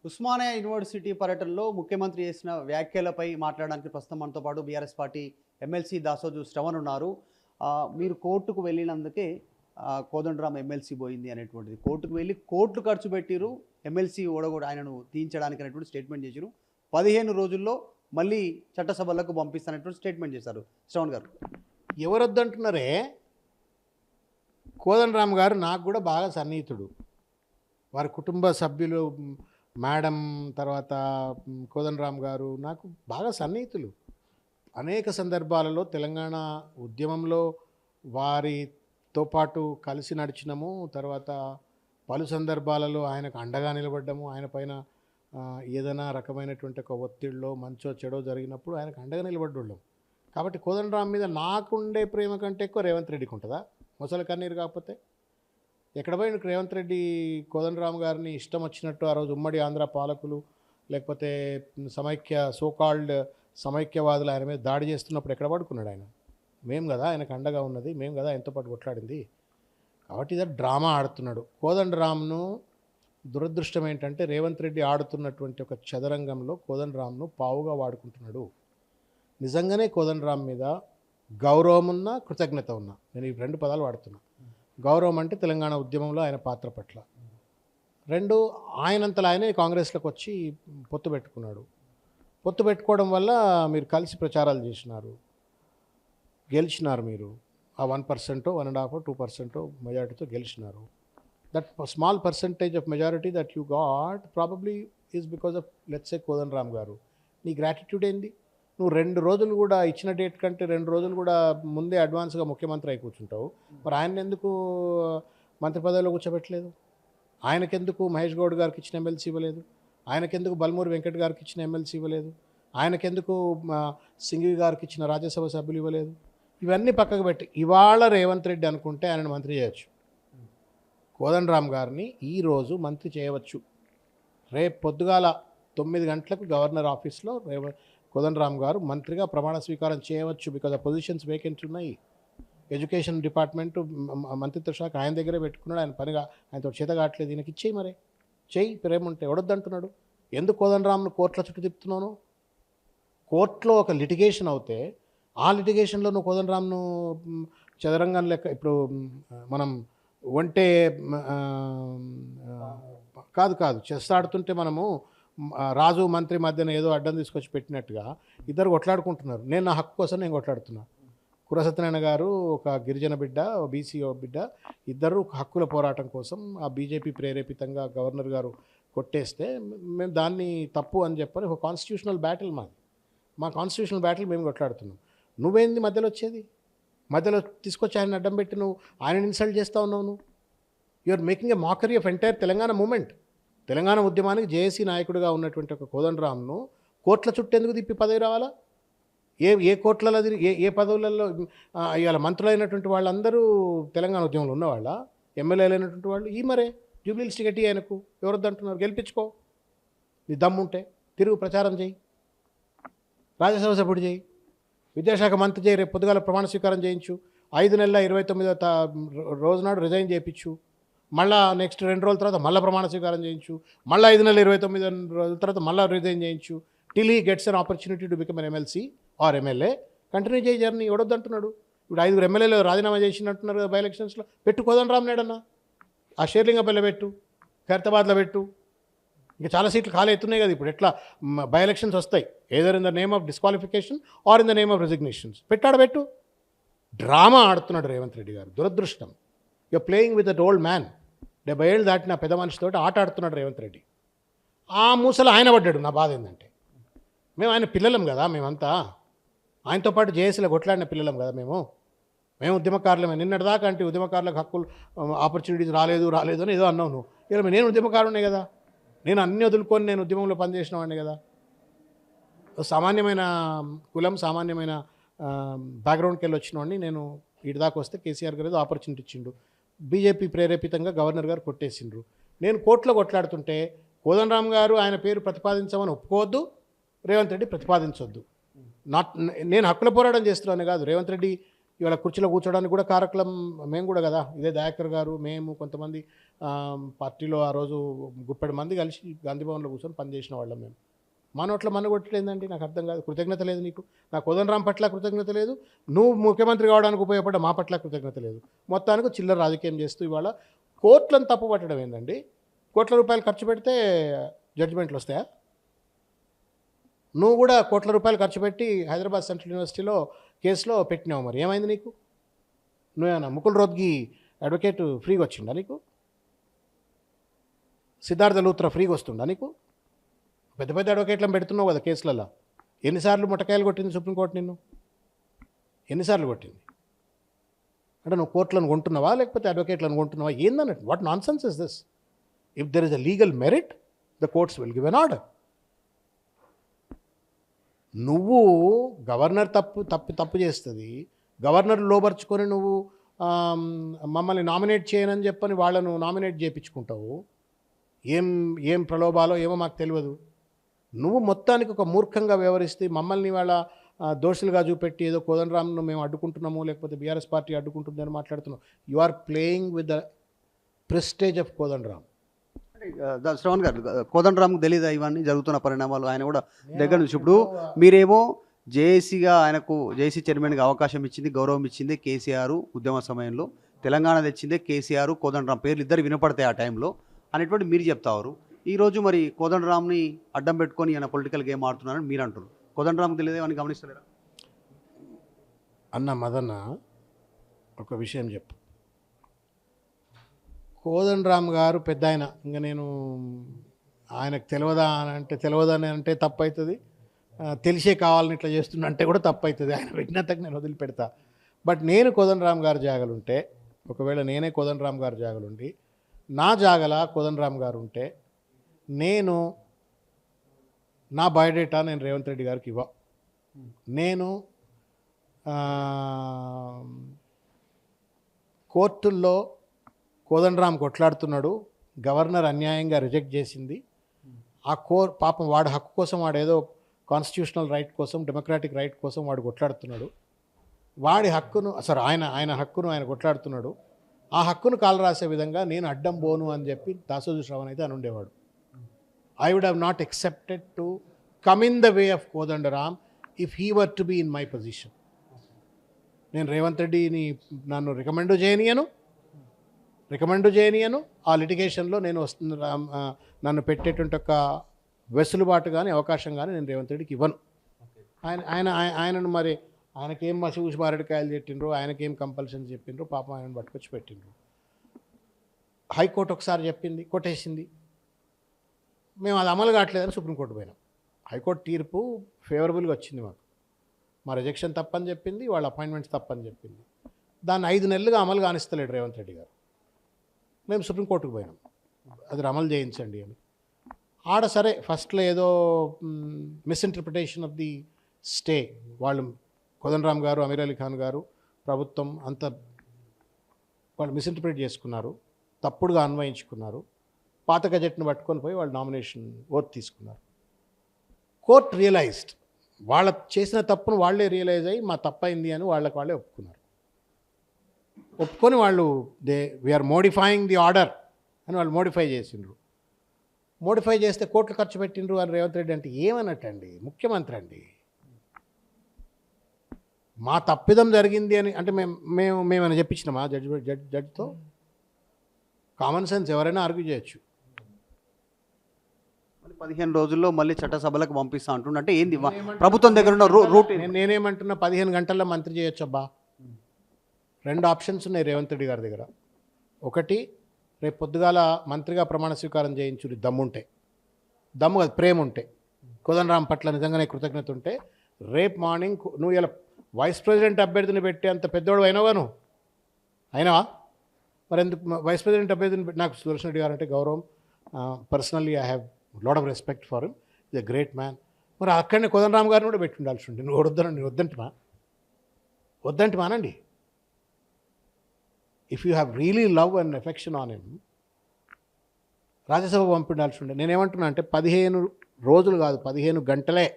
Osmania university పర్యటనలో ముఖ్యమంత్రి చేసిన వ్యాఖ్యలపై మాట్లాడడానికి ప్రస్తుతం మనతో పాటు BRS party MLC Dasoju Shravan ఉన్నారు. మీరు కోర్టుకు వెళ్ళినందుకే కోదండరాం ఎమ్మెల్సీ పోయింది అనేటువంటిది. కోర్టుకు వెళ్ళి కోట్లు ఖర్చు పెట్టిరు, ఎమ్మెల్సీ ఓడగొడు ఆయనను తీయించడానికి అనేటువంటి స్టేట్మెంట్ చేశారు. 15 రోజుల్లో మళ్ళీ చట్టసభలకు పంపిస్తానటువంటి స్టేట్మెంట్ చేశారు శ్రవణ్ గారు. ఎవరొద్దంటున్నారే? కోదండరామ్ గారు నాకు కూడా బాగా సన్నిహితుడు. వారి కుటుంబ సభ్యులు మేడం, తర్వాత కోదండరామ్ గారు నాకు బాగా సన్నిహితులు. అనేక సందర్భాలలో తెలంగాణ ఉద్యమంలో వారితో పాటు కలిసి నడిచినము. తర్వాత పలు సందర్భాలలో ఆయనకు అండగా నిలబడ్డము. ఆయన పైన ఏదైనా రకమైనటువంటి ఒక ఒత్తిడిలో మంచో చెడో జరిగినప్పుడు ఆయనకు అండగా నిలబడ్డాం. కాబట్టి కోదండరామ్ మీద నాకుండే ప్రేమ కంటే ఎక్కువ రేవంత్ రెడ్డికి ఉంటుందా? మొసలి కన్నీరు కాకపోతే ఎక్కడ పోయిన రేవంత్ రెడ్డి కోదండరామ్ గారిని ఇష్టం వచ్చినట్టు ఆ రోజు ఉమ్మడి ఆంధ్ర పాలకులు లేకపోతే సోకాల్డ్ సమైక్యవాదులు ఆయన మీద దాడి చేస్తున్నప్పుడు ఎక్కడ పడుకున్నాడు ఆయన? మేము కదా ఆయనకు అండగా ఉన్నది, మేము కదా ఆయనతో పాటు కొట్లాడింది. కాబట్టి ఇదే డ్రామా ఆడుతున్నాడు కోదండరామ్ను. దురదృష్టం ఏంటంటే రేవంత్ రెడ్డి ఆడుతున్నటువంటి ఒక చదరంగంలో కోదండరామ్ను పావుగా వాడుకుంటున్నాడు. నిజంగానే కోదండరామ్ మీద గౌరవం ఉన్నా, కృతజ్ఞత ఉన్నా, నేను ఈ రెండు పదాలు వాడుతున్నా. గౌరవం అంటే తెలంగాణ ఉద్యమంలో ఆయన పాత్ర పట్ల, రెండు ఆయనంతలో ఆయనే కాంగ్రెస్లోకి వచ్చి పొత్తు పెట్టుకున్నాడు. పొత్తు పెట్టుకోవడం వల్ల మీరు కలిసి ప్రచారాలు చేసినారు, గెలిచినారు. మీరు ఆ 1%, 1.5%, 2% మెజారిటీతో గెలిచినారు. That small percentage of majority that you got probably is because of let's say Kodandaram garu. నీ గ్రాటిట్యూడ్ ఏంది? నువ్వు 2 రోజులు కూడా ఇచ్చిన డేట్ కంటే 2 రోజులు కూడా ముందే అడ్వాన్స్గా ముఖ్యమంత్రి అయి కూర్చుంటావు. మరి ఆయన ఎందుకు మంత్రి పదవిలో కూర్చోబెట్టలేదు? ఆయనకెందుకు మహేష్ గౌడ్ గారికి ఇచ్చిన ఎమ్మెల్సీ ఇవ్వలేదు? ఆయనకెందుకు బల్మూరి వెంకట్ గారికి ఇచ్చిన ఎమ్మెల్సీ ఇవ్వలేదు? ఆయనకెందుకు సింఘవి గారికి ఇచ్చిన రాజ్యసభ సభ్యులు ఇవ్వలేదు? ఇవన్నీ పక్కకు పెట్టి ఇవాళ రేవంత్ రెడ్డి అనుకుంటే ఆయనను మంత్రి చేయవచ్చు. కోదండరామ్ గారిని ఈరోజు మంత్రి చేయవచ్చు. రేపు పొద్దుగాల 9 గంటలకు గవర్నర్ ఆఫీస్లో కోదండరామ్ గారు మంత్రిగా ప్రమాణ స్వీకారం చేయవచ్చు. బికాజ్ ఆ పొజిషన్స్ వేకెంట్ ఉన్నాయి. ఎడ్యుకేషన్ డిపార్ట్మెంటు మంత్రిత్వ శాఖ ఆయన దగ్గరే పెట్టుకున్నాడు. ఆయన పనిగా ఆయనతో చేత కావట్లేదు. ఈయనకి ఇచ్చేయి, మరి చెయ్యి, ప్రేముంటే ఎవడొద్దంటున్నాడు? ఎందుకు కోదండరామ్ను కోర్టుల చుట్టూ తిప్పుతున్నాను? కోర్టులో ఒక లిటిగేషన్ అవుతే ఆ లిటిగేషన్లో నువ్వు కోదండరామ్ను చదరంగం లెక్క ఇప్పుడు మనం ఒంటే కాదు చెస్ ఆడుతుంటే మనము రాజు మంత్రి మధ్యన ఏదో అడ్డం తీసుకొచ్చి పెట్టినట్టుగా ఇద్దరు కొట్లాడుకుంటున్నారు. నేను నా హక్కు కోసం నేను కొట్లాడుతున్నా. కురసత్యనారాయణ గారు ఒక గిరిజన బిడ్డ, బీసీ బిడ్డ, ఇద్దరు హక్కుల పోరాటం కోసం ఆ బీజేపీ ప్రేరేపితంగా గవర్నర్ గారు కొట్టేస్తే మేము దాన్ని తప్పు అని చెప్పని ఒక కాన్స్టిట్యూషనల్ బ్యాటిల్ మా కాన్స్టిట్యూషనల్ బ్యాటిల్ మేము కొట్లాడుతున్నాం. నువ్వేంది మధ్యలో వచ్చేది? మధ్యలో తీసుకొచ్చి ఆయన అడ్డం పెట్టి నువ్వు ఆయన ఇన్సల్ట్ చేస్తూ ఉన్నావు. నువ్వు are making a mockery of entire Telangana movement. Telangana ఉద్యమానికి జేఏసీ నాయకుడిగా ఉన్నటువంటి ఒక కోదండరామ్ను కోర్టుల చుట్టూ ఎందుకు తిప్పి పదవి రావాలా? ఏ కోర్టులలో ఏ పదవులలో ఇవాళ మంత్రులైనటువంటి వాళ్ళందరూ తెలంగాణ ఉద్యమంలో ఉన్నవాళ్ళ, ఎమ్మెల్యేలు అయినటువంటి వాళ్ళు. ఈ మరే జూబ్లీహిల్స్ టికెట్ ఆయనకు ఎవరొద్దంటున్నారు? గెలిపించుకో, నీ దమ్ముంటే తిరుగు ప్రచారం చేయి, రాజ్యసభ సభ్యుడు చేయి, విద్యాశాఖ మంత్రి చేయి, రేపు పొద్దుగాల ప్రమాణ స్వీకారం చేయించు, 5 నెలల 29వ రోజు నాడు రిజైన్ చేయించు, మళ్ళీ నెక్స్ట్ 2 రోజుల తర్వాత మళ్ళీ ప్రమాణ స్వీకారం చేయించు, మళ్ళీ 5 నెలల 29 రోజుల తర్వాత మళ్ళీ రిజైన్ చేయించు. Till he gets an opportunity to become an MLC or MLA. Continue చేయి జర్నీ. ఎవడొద్దంటున్నాడు? ఇప్పుడు 5 ఎమ్మెల్యేలు రాజీనామా చేసినట్టున్నారు బై ఎలక్షన్స్లో. పెట్టు కోదండరామ్ నాయుడన్న, ఆ షేర్లింగపల్లి పెట్టు, ఖైరతాబాద్లో పెట్టు. ఇంకా చాలా సీట్లు ఖాళీ అవుతున్నాయి కదా ఇప్పుడు. ఎట్లా బై ఎలక్షన్స్ వస్తాయి, either in the name of disqualification or in the name of resignations. పెట్టు. డ్రామా ఆడుతున్నాడు రేవంత్ రెడ్డి గారు. దురదృష్టం. You are playing with that old man. 70 ఏళ్ళు దాటిన పెద్ద మనిషితో ఆట ఆడుతున్నాడు రేవంత్ రెడ్డి. ఆ మూసలో ఆయన పడ్డాడు. నా బాధ ఏంటంటే మేము ఆయన పిల్లలం కదా, మేమంతా ఆయనతో పాటు జేఏసీలో కొట్లాడిన పిల్లలం కదా మేము ఉద్యమకారులమే. నిన్నటిదాకా అంటే ఉద్యమకారులకు హక్కులు ఆపర్చునిటీస్ రాలేదు అని ఏదో అన్నావు నువ్వు. ఇలా నేను ఉద్యమకారునే కదా, నేను అన్ని వదులుకొని నేను ఉద్యమంలో పనిచేసిన వాడిని కదా. సామాన్యమైన కులం, సామాన్యమైన బ్యాక్గ్రౌండ్కి వెళ్ళి వచ్చిన వాడిని నేను. ఇటు దాకా వస్తే కేసీఆర్ గారు ఏదో ఆపర్చునిటీ ఇచ్చిండు, బీజేపీ ప్రేరేపితంగా గవర్నర్ గారు కొట్టేసిండ్రు. నేను కోర్టులో కొట్లాడుతుంటే కోదండరామ్ గారు ఆయన పేరు ప్రతిపాదించమని ఒప్పుకోవద్దు, రేవంత్ రెడ్డి ప్రతిపాదించొద్దు. నేను హక్కుల పోరాటం చేస్తున్నాను కాదు. రేవంత్ రెడ్డి ఇవాళ కుర్చీలో కూర్చోడానికి కూడా కారకులం మేము కూడా కదా. ఇదే దయాకర్ గారు, మేము, కొంతమంది పార్టీలో ఆ రోజు గుప్పెడు మంది కలిసి గాంధీ భవన్లో కూర్చొని పనిచేసిన వాళ్ళం మేము. మా నోట్లో మన కొట్టలేదండి, నాకు అర్థం కాదు. కృతజ్ఞత లేదు నీకు, నా కోదండరామ్ పట్ల కృతజ్ఞత లేదు, నువ్వు ముఖ్యమంత్రి కావడానికి ఉపయోగపడ్డ మా పట్ల కృతజ్ఞత లేదు. మొత్తానికి చిల్లర రాజకీయం చేస్తూ ఇవాళ కోట్లను తప్పు పట్టడం ఏందండి? కోట్ల రూపాయలు ఖర్చు పెడితే జడ్జిమెంట్లు వస్తాయా? నువ్వు కూడా కోట్ల రూపాయలు ఖర్చు పెట్టి హైదరాబాద్ సెంట్రల్ యూనివర్సిటీలో కేసులో పెట్టినావు, మరి ఏమైంది నీకు? నువ్వేనా ముకుల్ రోద్గి అడ్వకేట్ ఫ్రీగా వచ్చిండా నీకు? సిద్ధార్థ లూత్రా ఫ్రీగా వస్తుండా నీకు? పెద్ద పెద్ద అడ్వకేట్లను పెడుతున్నావు కదా కేసులలో. ఎన్నిసార్లు ముట్టకాయలు కొట్టింది సుప్రీంకోర్టు నిన్ను? ఎన్నిసార్లు కొట్టింది? అంటే నువ్వు కోర్టులను కొంటున్నావా లేకపోతే అడ్వకేట్లను కొంటున్నావా? ఏందన్నట్టు? What nonsense is this? If there is a legal merit, the courts will give an order. నువ్వు గవర్నర్ తప్పు చేస్తుంది, గవర్నర్ లోబర్చుకొని నువ్వు మమ్మల్ని నామినేట్ చేయనని చెప్పని వాళ్ళను నామినేట్ చేయించుకుంటావు. ఏం ప్రలోభాలో ఏమో మాకు తెలియదు. నువ్వు మొత్తానికి ఒక మూర్ఖంగా వ్యవహరిస్తే మమ్మల్ని వాళ్ళ దోషులుగా చూపెట్టి ఏదో కోదండరామ్ను మేము అడ్డుకుంటున్నాము లేకపోతే బీఆర్ఎస్ పార్టీ అడ్డుకుంటుందని మాట్లాడుతున్నావు. You are playing with the prestige of Kodandaram. Shravan garu, కోదండరామ్కి తెలియదా ఇవన్నీ జరుగుతున్న పరిణామాలు? ఆయన కూడా దగ్గర నుంచి ఇప్పుడు మీరేమో జేఏసీగా ఆయనకు జేఏసీ చైర్మన్గా అవకాశం ఇచ్చింది, గౌరవం ఇచ్చింది కేసీఆర్ ఉద్యమ సమయంలో, తెలంగాణ తెచ్చిందే కేసీఆర్, కోదండరామ్ పేర్లు ఇద్దరు వినపడతాయి ఆ టైంలో అనేటువంటి మీరు చెప్తారు. ఈరోజు మరి కోదండరామ్ని అడ్డం పెట్టుకొని ఆయన పొలిటికల్ గేమ్ ఆడుతున్నారని మీరు అంటారు. కోదండరామ్కి తెలియదు అని గమనిస్తలేరా? అన్న మదన్న, ఒక విషయం చెప్పు. కోదండరామ్ గారు పెద్ద ఆయన, ఇంకా నేను ఆయనకు తెలియదని అంటే తప్పు అవుతుంది, తెలిసే కావాలని ఇట్లా చేస్తున్నా అంటే కూడా తప్పు అవుతుంది. ఆయన విజ్ఞతకు నేను వదిలిపెడతా. బట్ నేను కోదండరామ్ గారి జాగలుంటే, ఒకవేళ నేనే కోదండరామ్ గారి జాగలుండి నా జాగల కోదండరామ్ గారు ఉంటే నేను నా బయోడేటా నేను రేవంత్ రెడ్డి గారికి నేను కోర్టుల్లో కోదండరామ్ కొట్లాడుతున్నాడు, గవర్నర్ అన్యాయంగా రిజెక్ట్ చేసింది, ఆ పాపం వాడి హక్కు కోసం, వాడు ఏదో కాన్స్టిట్యూషనల్ రైట్ కోసం, డెమోక్రాటిక్ రైట్ కోసం వాడు కొట్లాడుతున్నాడు, వాడి హక్కును అసలు ఆయన హక్కును ఆయన కొట్లాడుతున్నాడు, ఆ హక్కును కాలు రాసే విధంగా నేను అడ్డం పోను అని చెప్పి దాసోజు శ్రవణ్ అయితే అని ఉండేవాడు. I would have not accepted to come in the way of Kodandaram if he were to be in my position. నేను రేవంత్ రెడ్డిని నన్ను రికమెండ్ చేయనియను, ఆ లిటిగేషన్లో నేను నన్ను పెట్టేటువంటి ఒక వెసులుబాటు కానీ అవకాశం కానీ నేను రేవంత్ రెడ్డికి ఇవ్వను. ఆయనను మరి ఆయనకేం మసి బారెడికాయలు చెట్టిండ్రు, ఆయనకేం కంపల్షన్ చెప్పిండ్రు, పాపం ఆయనను పట్టుకొచ్చి పెట్టిండ్రు. హైకోర్టు ఒకసారి చెప్పింది, కొట్టేసింది, మేము అది అమలు కావట్లేదని సుప్రీంకోర్టు పోయినాం. హైకోర్టు తీర్పు ఫేవరబుల్గా వచ్చింది మాకు, మా రిజెక్షన్ తప్పని చెప్పింది, వాళ్ళ అపాయింట్మెంట్స్ తప్పని చెప్పింది. దాన్ని 5 నెలలుగా అమలు కానిస్తలేడు రేవంత్ రెడ్డి గారు. మేము సుప్రీంకోర్టుకు పోయినాం, అది అమలు చేయించండి అని. ఆడ సరే ఫస్ట్లో ఏదో మిస్ఇంటర్ప్రిటేషన్ ఆఫ్ ది స్టే, వాళ్ళు కోదండరామ్ గారు, అమీర్ అలీ ఖాన్ గారు, ప్రభుత్వం అంతా వాళ్ళు మిస్ఇంటర్ప్రిట్ చేసుకున్నారు, తప్పుడుగా అన్వయించుకున్నారు. పాత గజెట్ను పట్టుకొని పోయి వాళ్ళు నామినేషన్ ఓట్ తీసుకున్నారు. కోర్ట్ రియలైజ్డ్, వాళ్ళ చేసిన తప్పును వాళ్ళే రియలైజ్ అయ్యి మా తప్పైంది అని వాళ్ళే ఒప్పుకొని వాళ్ళు వీఆర్ మోడిఫైయింగ్ ది ఆర్డర్ అని వాళ్ళు మోడిఫై చేసిండ్రు. మోడిఫై చేస్తే కోట్లు ఖర్చు పెట్టిండ్రు అని రేవంత్ రెడ్డి అంటే ఏమన్నట్టండి? ముఖ్యమంత్రి అండి. మా తప్పిదం జరిగింది అని అంటే మేమని చెప్పించినామా జడ్జితో? కామన్ సెన్స్ ఎవరైనా ఆర్గ్యూ చేయొచ్చు. 15 రోజుల్లో మళ్ళీ చట్టసభలకు పంపిస్తా అంటుండే, అంటే ఏంది ప్రభుత్వం దగ్గర ఉన్న రూట్? నేనేమంటున్నా, 15 గంటల్లో మంత్రి చేయొచ్చబ్బా. 2 ఆప్షన్స్ ఉన్నాయి రేవంత్ రెడ్డి గారి దగ్గర. ఒకటి, రేపు పొద్దుగాల మంత్రిగా ప్రమాణ స్వీకారం చేయించుని దమ్ముంటే, దమ్ము కాదు ప్రేమ ఉంటే, కోదండరామ్ పట్ల నిజంగానే కృతజ్ఞత ఉంటే, రేపు మార్నింగ్ నువ్వు ఇలా వైస్ ప్రెసిడెంట్ అభ్యర్థిని పెట్టే అంత పెద్దోడు అయినావా నువ్వు? అయినావా? మరి ఎందుకు వైస్ ప్రెసిడెంట్ అభ్యర్థిని పెట్టి? నాకు సుదర్శన్ రెడ్డి గారు అంటే గౌరవం, personally I have lot of respect for him, is a great man. మరి అక్కడనే కోదండరామ్ గారిని కూడా పెట్టి ఉండాల్సి ఉండే. నువ్వు వద్దంటిమానండి. If you have really love and affection on him, Rajya Sabha పంపిండాల్సి ఉండే. నేనేమంటున్నా అంటే 15 రోజులు కాదు, 15 గంటలే.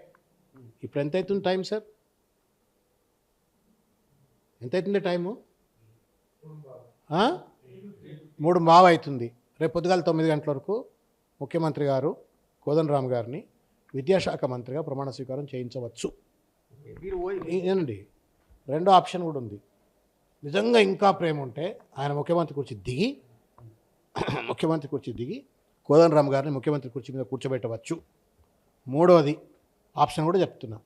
ఇప్పుడు ఎంత అవుతుంది టైం సార్? ఎంత అవుతుంది టైము 3:15 అవుతుంది. రేపు పొద్దుగాల 9 గంటల వరకు ముఖ్యమంత్రి గారు కోదండరామ్ గారిని విద్యాశాఖ మంత్రిగా ప్రమాణ స్వీకారం చేయించవచ్చు. ఏనండి, రెండో ఆప్షన్ కూడా ఉంది. నిజంగా ఇంకా ప్రేమ ఉంటే ఆయన ముఖ్యమంత్రి కుర్చీ దిగి కోదండరామ్ గారిని ముఖ్యమంత్రి కుర్చీ మీద కూర్చోబెట్టవచ్చు. మూడవది ఆప్షన్ కూడా చెప్తున్నా,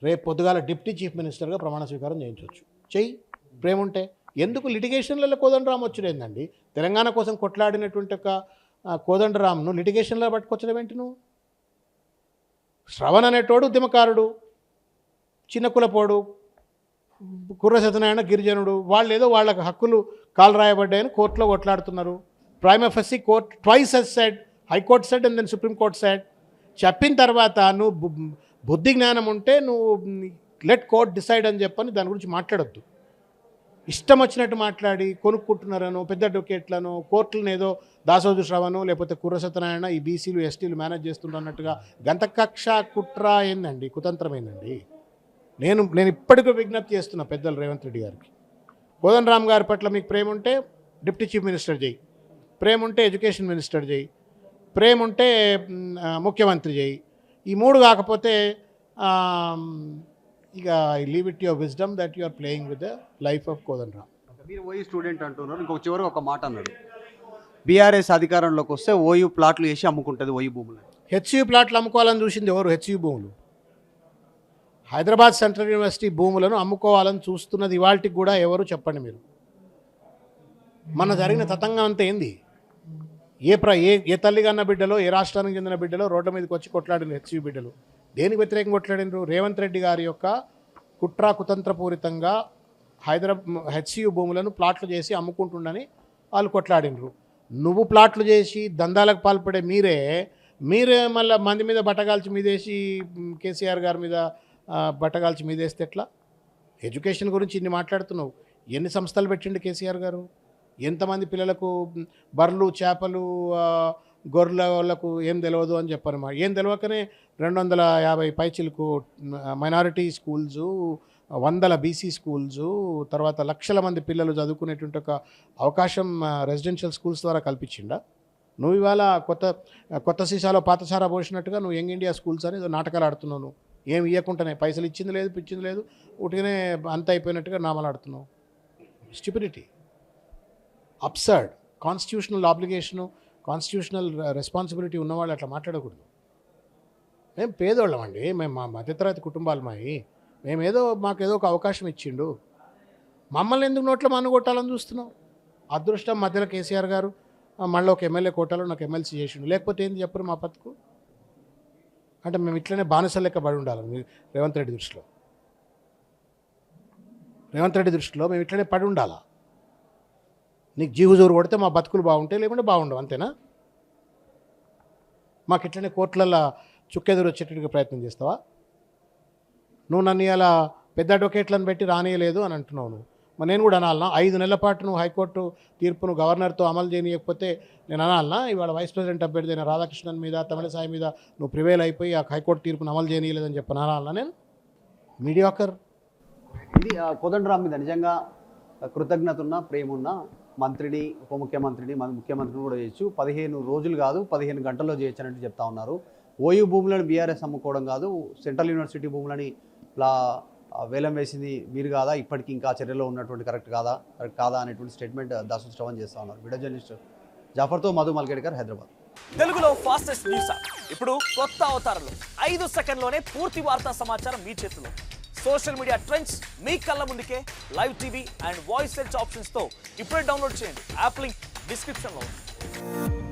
రేపు పొద్దుగాల డిప్యూటీ చీఫ్ మినిస్టర్గా ప్రమాణ స్వీకారం చేయించవచ్చు. చెయ్యి, ప్రేమ ఉంటే. ఎందుకు లిటిగేషన్లలో కోదండరామ్ వచ్చుడేందండి? తెలంగాణ కోసం కొట్లాడినటువంటి ఒక కోదండరామ్ను లిటిగేషన్లో పట్టుకొచ్చడం ఏంటి నువ్వు? శ్రవణ్ అనేటోడు ఉద్యమకారుడు, చిన్న కులపోడు, కుర్ర సత్యనారాయణ గిరిజనుడు. వాళ్ళు ఏదో వాళ్ళకి హక్కులు కాలు రాయబడ్డాయని కోర్టులో కొట్లాడుతున్నారు. Prime FSC court twice he's said, high court said and then supreme court said. చెప్పిన తర్వాత నువ్వు బుద్ధి జ్ఞానం ఉంటే నువ్వు లెట్ కోర్ట్ డిసైడ్ అని చెప్పని దాని గురించి మాట్లాడొద్దు. ఇష్టం వచ్చినట్టు మాట్లాడి కొనుక్కుంటున్నారనో, పెద్ద అడ్వకేట్లను, కోర్టులను ఏదో దాసోజు శ్రవణో లేకపోతే కుర్ర సత్యనారాయణ ఈ బీసీలు ఎస్టీలు మేనేజ్ చేస్తుంటున్నట్టుగా గంతకక్ష కుట్ర ఏందండి, కుతంత్రమైందండి. నేను ఇప్పటికీ విజ్ఞప్తి చేస్తున్నా పెద్దలు రేవంత్ రెడ్డి గారికి, కోదండరామ్ గారి పట్ల మీకు ప్రేమ ఉంటే డిప్యూటీ చీఫ్ మినిస్టర్ చేయి, ప్రేమ ఉంటే ఎడ్యుకేషన్ మినిస్టర్ చేయి, ప్రేమ ఉంటే ముఖ్యమంత్రి చేయి. ఈ మూడు కాకపోతే ఇక I leave it your wisdom that you are playing with the life of Kodandaram. మీరు ఓయూ స్టూడెంట్ అంటున్నారు. ఇంకొక చివరికి ఒక మాట అన్నాడు, బీఆర్ఎస్ అధికారంలోకి వస్తే ఓయూ ప్లాట్లు వేసి అమ్ముకుంటుంది ఓయూ భూములు. హెచ్యూ ప్లాట్లు అమ్ముకోవాలని చూసింది ఎవరు? హెచ్యూ భూములు. హైదరాబాద్ సెంట్రల్ యూనివర్సిటీ భూములను అమ్ముకోవాలని చూస్తున్నది ఇవాళకి కూడా ఎవరు చెప్పండి మీరు? మన జరిగిన తతంగం అంతా ఏంది? ఏ తల్లి కన్న బిడ్డలో, ఏ రాష్ట్రానికి చెందిన బిడ్డలో రోడ్ల మీదకి వచ్చి కొట్లాడిన హెచ్యూ బిడ్డలు దేనికి వ్యతిరేకంగా కొట్లాడినరు? రేవంత్ రెడ్డి గారి యొక్క కుట్ర కుతంత్రపూరితంగా హెచ్యూ భూములను ప్లాట్లు చేసి అమ్ముకుంటుండని వాళ్ళు కొట్లాడినరు. నువ్వు ప్లాట్లు చేసి దందాలకు పాల్పడే మీరే మళ్ళీ మంది మీద బట్టగాల్చి మీదేసి కేసీఆర్ గారి మీద బట్టగాల్చి మీదేస్తే ఎట్లా? ఎడ్యుకేషన్ గురించి ఇన్ని మాట్లాడుతున్నావు. ఎన్ని సంస్థలు పెట్టిండు కేసీఆర్ గారు? ఎంతమంది పిల్లలకు బర్రెలు, చేపలు, గొర్రెలకు ఏం తెలియదు అని చెప్పారు. ఏం తెలియకనే 250 పైచిలకు మైనారిటీ స్కూల్స్, 100 బీసీ స్కూల్స్, తర్వాత లక్షల మంది పిల్లలు చదువుకునేటువంటి ఒక అవకాశం రెసిడెన్షియల్ స్కూల్స్ ద్వారా కల్పించిండా? నువ్వు ఇవాళ కొత్త సీసాలో పాత సారా పోసినట్టుగా నువ్వు యంగ్ ఇండియా స్కూల్స్ అని నాటకాలు ఆడుతున్నావు. నువ్వు ఏం ఇవ్వకుండానే పైసలు ఇచ్చింది లేదు, పిచ్చింది లేదు, ఉట్టిగానే అంత అయిపోయినట్టుగా నామాలు ఆడుతున్నావు. Stupidity, absurd. Constitutional obligation, constitutional responsibility ఉన్నవాళ్ళు అట్లా మాట్లాడకూడదు. మేము పేదోళ్ళం అండి, మేము మా మధ్యతరగతి కుటుంబాలు మాకేదో ఒక అవకాశం ఇచ్చిండు, మమ్మల్ని ఎందుకు నోట్లో మన్ను కొట్టాలని చూస్తున్నావు? అదృష్టం మధ్యలో కేసీఆర్ గారు మళ్ళీ ఒక ఎమ్మెల్యే కోటాలో నాకు ఎమ్మెల్సీ చేసిండు. లేకపోతే ఏంది చెప్పరు మా బతుకు? అంటే మేము ఇట్లనే బానిస లెక్క పడి ఉండాలి రేవంత్ రెడ్డి దృష్టిలో మేము ఇట్లనే పడి ఉండాలా? నీకు జీవుజోరు కొడితే మా బతుకులు బాగుంటాయి, లేకుంటే బాగుండవు, అంతేనా? మాకు ఇట్లనే కోర్టులలో చుక్కెదురు వచ్చేటట్టుగా ప్రయత్నం చేస్తావా? నువ్వు నన్ను ఇలా పెద్ద అడ్వకేట్లను పెట్టి రానియలేదు అని అంటున్నావు. నువ్వు మరి నేను కూడా అనాలనా? 5 నెలల పాటు నువ్వు హైకోర్టు తీర్పును గవర్నర్తో అమలు చేయకపోతే నేను అనాలనా? ఇవాళ వైస్ ప్రెసిడెంట్ అభ్యర్థి అయిన రాధాకృష్ణన్ మీద, తమిళసాయి మీద నువ్వు ప్రివేల్ అయిపోయి ఆ హైకోర్టు తీర్పును అమలు చేయలేదని చెప్పని అనాలనా నేను? మీడియాకర్. ఇది కోదండరామ్ మీద నిజంగా కృతజ్ఞత ఉన్న, ప్రేమ ఉన్న మంత్రిని, ఉప ముఖ్యమంత్రిని, ముఖ్యమంత్రిని కూడా చేయొచ్చు. 15 రోజులు కాదు 15 గంటల్లో చేయొచ్చు అన్నట్టు చెప్తా ఉన్నారు. ఓయూ భూములను బీఆర్ఎస్ అమ్ముకోవడం కాదు, సెంట్రల్ యూనివర్సిటీ భూములని వేలం వేసింది మీరు కాదా, ఇప్పటికీ ఇంకా చర్యలో ఉన్నటువంటి కరెక్ట్ కాదా అనేటువంటి స్టేట్మెంట్ దాసోజు శ్రవణ్ చేస్తూ ఉన్నారు. వీడియో జర్నలిస్ట్ జాఫర్తో మధు మల్కేడ్కర్, హైదరాబాద్. తెలుగులో ఫాస్టెస్ట్ న్యూస్ ఇప్పుడు కొత్త అవతారంలో 5 సెకండ్లోనే పూర్తి వార్తా సమాచారం మీ చేతిలో. సోషల్ మీడియా ట్రెండ్స్ మీ కళ్ళ ముందుకే live TV and voice search options తో ఇప్పుడే డౌన్లోడ్ చేయండి. యాప్ లింక్ డిస్క్రిప్షన్ లో ఉంది.